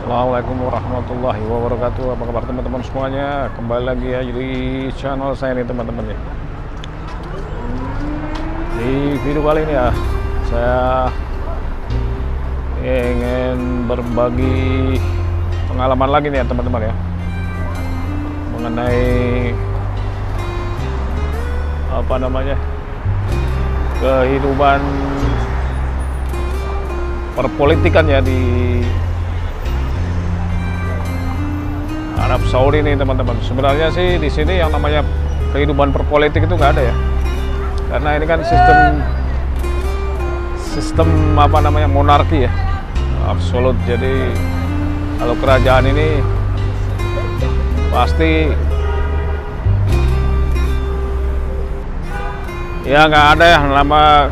Assalamualaikum warahmatullahi wabarakatuh. Apa kabar teman-teman semuanya? Kembali lagi ya di channel saya nih teman-teman ya. Di video kali ini ya, saya ingin berbagi pengalaman lagi nih ya teman-teman ya, mengenai kehidupan perpolitikan ya di Arab Saudi nih teman-teman. Sebenarnya sih di sini yang namanya kehidupan perpolitik itu nggak ada ya, karena ini kan sistem monarki ya, absolut. Jadi kalau kerajaan ini pasti ya nggak ada yang nama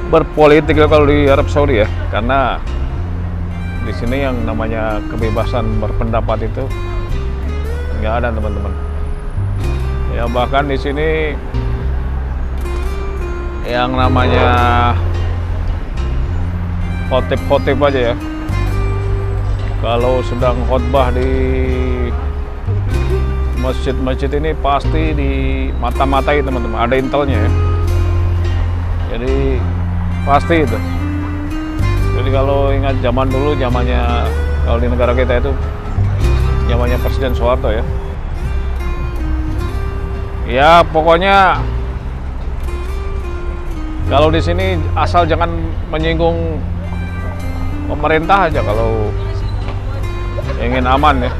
berpolitik kalau di Arab Saudi ya, karena di sini yang namanya kebebasan berpendapat itu nggak ada teman-teman. Ya bahkan di sini yang namanya khotib aja ya, kalau sedang khotbah di masjid-masjid ini pasti di mata-matai teman-teman, ada intelnya ya. Jadi pasti itu. Jadi kalau ingat zaman dulu, zamannya kalau di negara kita itu zamannya Presiden Soeharto ya. Ya pokoknya kalau di sini asal jangan menyinggung pemerintah aja kalau ingin aman ya.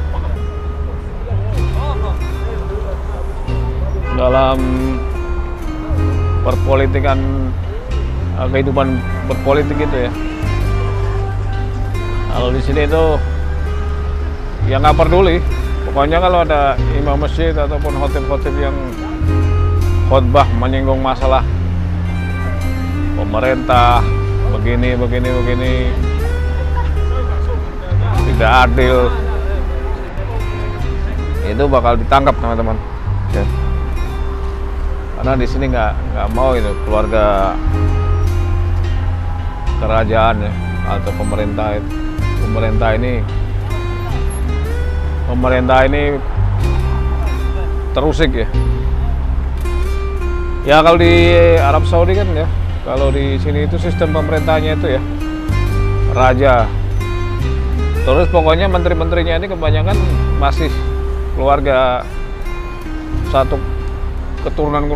Dalam perpolitikan, kehidupan berpolitik itu ya. Kalau di sini itu ya nggak peduli. Pokoknya kalau ada imam masjid ataupun khotib-khotib yang khotbah menyinggung masalah pemerintah begini tidak adil, itu bakal ditangkap teman-teman. Ya. Karena di sini nggak mau itu keluarga kerajaan ya, atau pemerintah ini terusik ya. Ya kalau di Arab Saudi kan ya, kalau di sini itu sistem pemerintahnya itu ya raja. Terus pokoknya menteri-menterinya ini kebanyakan masih keluarga satu keturunan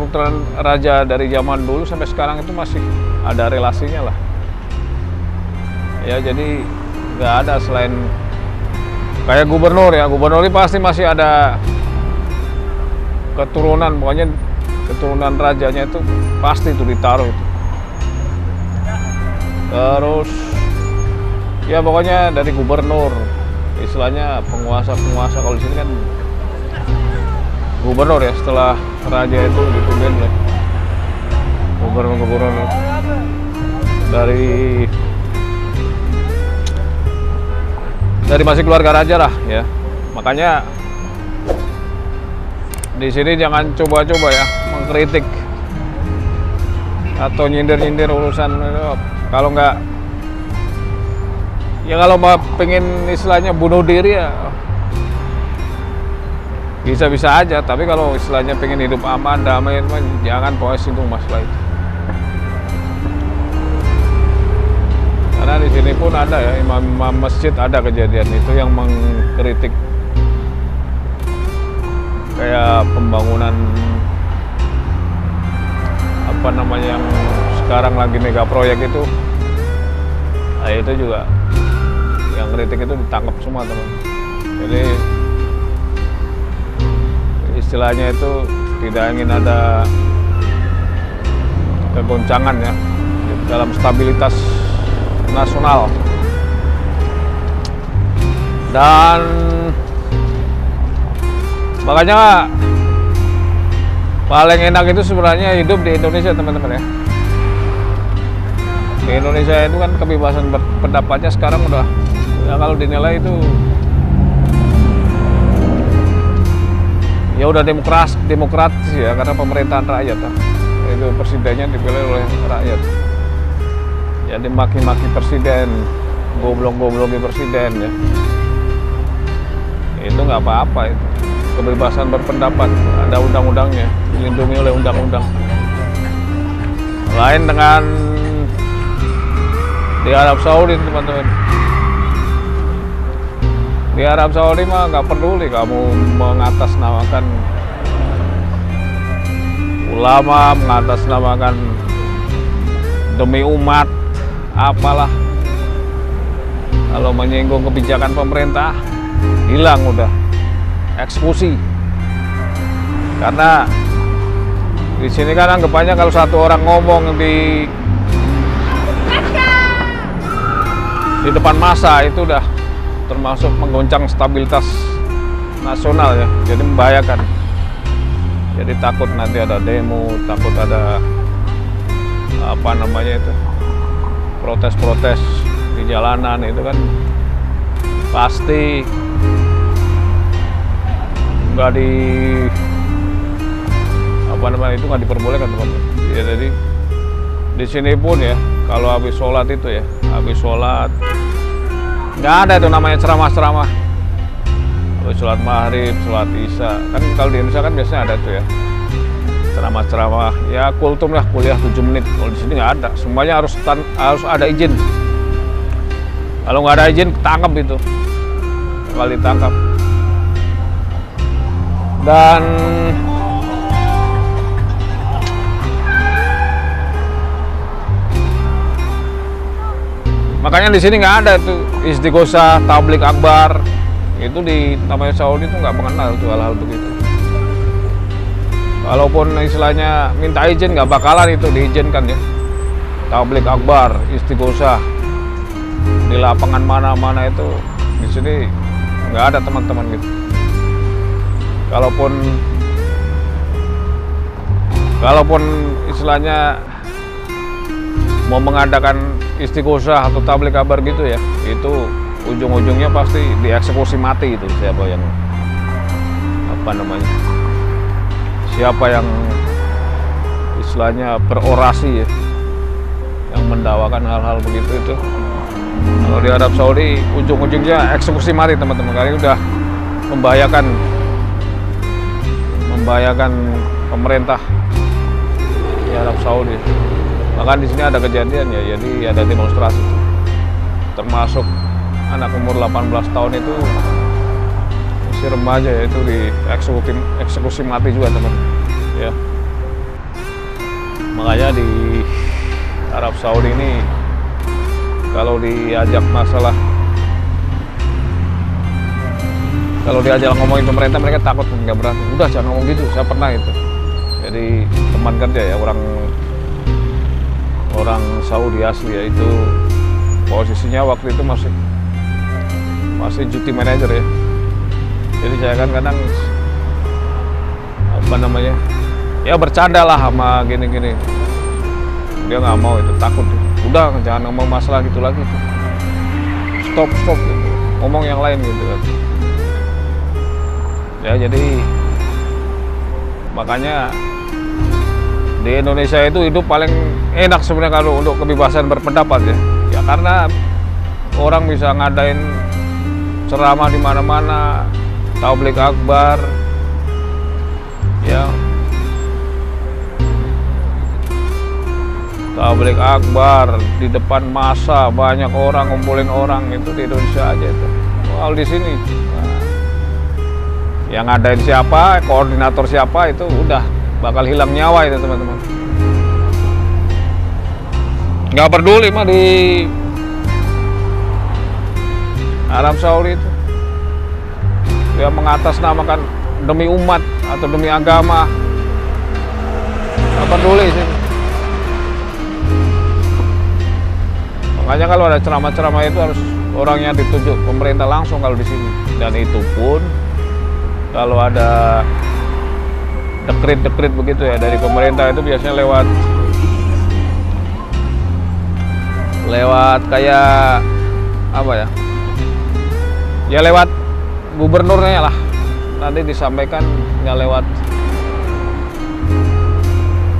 raja dari zaman dulu sampai sekarang, itu masih ada relasinya lah. Ya jadi nggak ada selain kayak gubernur ya, gubernur ini pasti masih ada keturunan, pokoknya keturunan rajanya itu pasti itu ditaruh itu. Terus ya pokoknya dari gubernur, istilahnya penguasa kalau di sini kan gubernur ya, setelah raja itu dipimpin oleh gubernur dari masih keluarga raja lah ya. Makanya di sini jangan coba-coba ya mengkritik atau nyindir urusan. Kalau nggak ya, kalau mau pengen istilahnya bunuh diri ya bisa-bisa aja, tapi kalau istilahnya pengen hidup aman, damai, jangan pokoknya singgung masalah itu. Karena di sini pun ada ya, imam masjid ada kejadian itu yang mengkritik kayak pembangunan yang sekarang lagi mega proyek itu. Nah itu juga yang kritik itu ditangkap semua teman. Jadi istilahnya itu tidak ingin ada kegoncangan ya dalam stabilitas nasional. Dan makanya paling enak itu sebenarnya hidup di Indonesia teman-teman ya. Di Indonesia itu kan kebebasan berpendapatnya sekarang udah ya, kalau dinilai itu ya udah demokratis ya, karena pemerintahan rakyat itu presidennya dipilih oleh rakyat. Jadi maki-maki presiden goblok-gobloki presiden ya. Itu nggak apa-apa itu. Kebebasan berpendapat, ada undang-undangnya, dilindungi oleh undang-undang. Lain dengan di Arab Saudi, teman-teman. Di Arab Saudi mah nggak peduli kamu mengatasnamakan ulama, mengatasnamakan demi umat, apalah. Kalau menyinggung kebijakan pemerintah, hilang udah, eksekusi. Karena di sini kan anggapannya kalau satu orang ngomong di depan massa itu udah termasuk menggoncang stabilitas nasional ya, jadi membahayakan. Jadi takut nanti ada demo, takut ada apa namanya itu, protes-protes di jalanan, itu kan pasti nggak itu nggak diperbolehkan, teman-teman. Ya, jadi di sini pun ya, kalau habis sholat itu ya, habis sholat nggak ada itu namanya ceramah-ceramah. Habis sholat maghrib, sholat isya, kan kalau di Indonesia kan biasanya ada tuh ya ceramah-ceramah, ya kultum lah, kuliah 7 menit. Kalau di sini nggak ada, semuanya harus ada izin. Kalau nggak ada izin, tangkap itu, bakal ditangkap. Dan makanya di sini nggak ada itu istighosah, tablik akbar. Itu di namanya Saudi itu nggak mengenal tuh hal-hal begitu. Walaupun istilahnya minta izin, nggak bakalan itu diizinkan ya. Tablik akbar, istighosah di lapangan mana-mana itu di sini nggak ada, teman-teman gitu. Kalaupun istilahnya mau mengadakan istighosah atau tablik kabar gitu ya, itu ujung-ujungnya pasti dieksekusi mati itu. Siapa yang siapa yang istilahnya berorasi ya, yang mendakwakan hal-hal begitu itu. Kalau di Arab Saudi ujung-ujungnya eksekusi mati, teman-teman. Kali udah membahayakan pemerintah di Arab Saudi. Bahkan di sini ada kejadian ya, jadi ada demonstrasi, termasuk anak umur 18 tahun itu, masih remaja ya, itu dieksekusi mati juga, teman. Ya. Makanya di Arab Saudi ini kalau diajak ngomongin pemerintah, mereka takut, nggak berani. Udah jangan ngomong gitu, saya pernah itu. Jadi teman kerja ya, orang Saudi asli ya, itu posisinya waktu itu masih duty manager ya. Jadi saya kan kadang ya bercanda lah sama gini-gini. Dia nggak mau, itu takut. Udah jangan ngomong masalah gitu lagi. Stop gitu. Ngomong yang lain gitu kan. Ya jadi makanya di Indonesia itu hidup paling enak sebenarnya kalau untuk kebebasan berpendapat ya. Ya karena orang bisa ngadain ceramah di mana-mana, tablik akbar, ya. Tablik akbar di depan massa, banyak orang, ngumpulin orang, itu di Indonesia aja itu. Kalau di sini yang ngadain siapa, koordinator siapa, itu udah bakal hilang nyawa itu, teman-teman. Nggak peduli mah di Arab Saudi itu, dia mengatasnamakan demi umat atau demi agama, nggak peduli sih. Makanya kalau ada ceramah-ceramah itu harus orangnya ditunjuk pemerintah langsung kalau di sini. Dan itu pun kalau ada dekret-dekret begitu ya dari pemerintah, itu biasanya lewat kayak apa ya? Ya lewat gubernurnya lah. Nanti disampaikan, nggak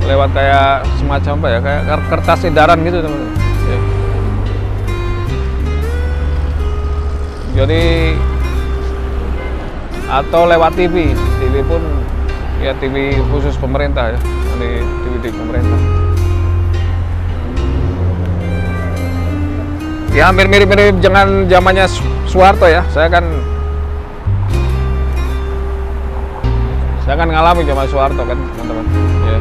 lewat kayak semacam apa ya? Kayak kertas edaran gitu, teman-teman. Ya. Jadi atau lewat TV pun ya, TV khusus pemerintah ya, ini TV pemerintah. Ya hampir mirip-mirip dengan zamannya Soeharto ya. Saya kan ngalami zaman Soeharto kan teman-teman ya.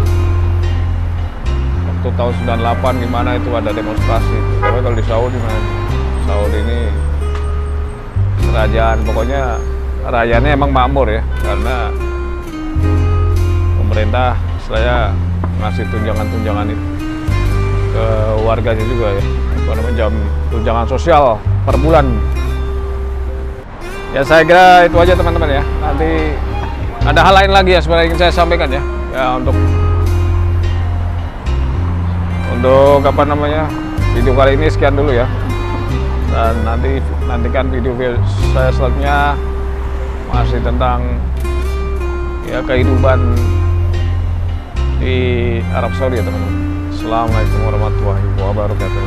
Waktu tahun 98 gimana itu ada demonstrasi. Tapi kalau di Saudi ini kerajaan, pokoknya rakyatnya emang makmur ya, karena pemerintah saya ngasih tunjangan itu ke warganya juga ya, apa namanya, tunjangan sosial per bulan. Ya saya kira itu aja teman-teman ya. Nanti ada hal lain lagi ya sebenarnya ingin saya sampaikan ya. Ya untuk apa namanya, video kali ini sekian dulu ya. Dan nantikan video saya selanjutnya masih tentang ya kehidupan di Arab Saudi ya teman-teman. Assalamualaikum warahmatullahi wabarakatuh.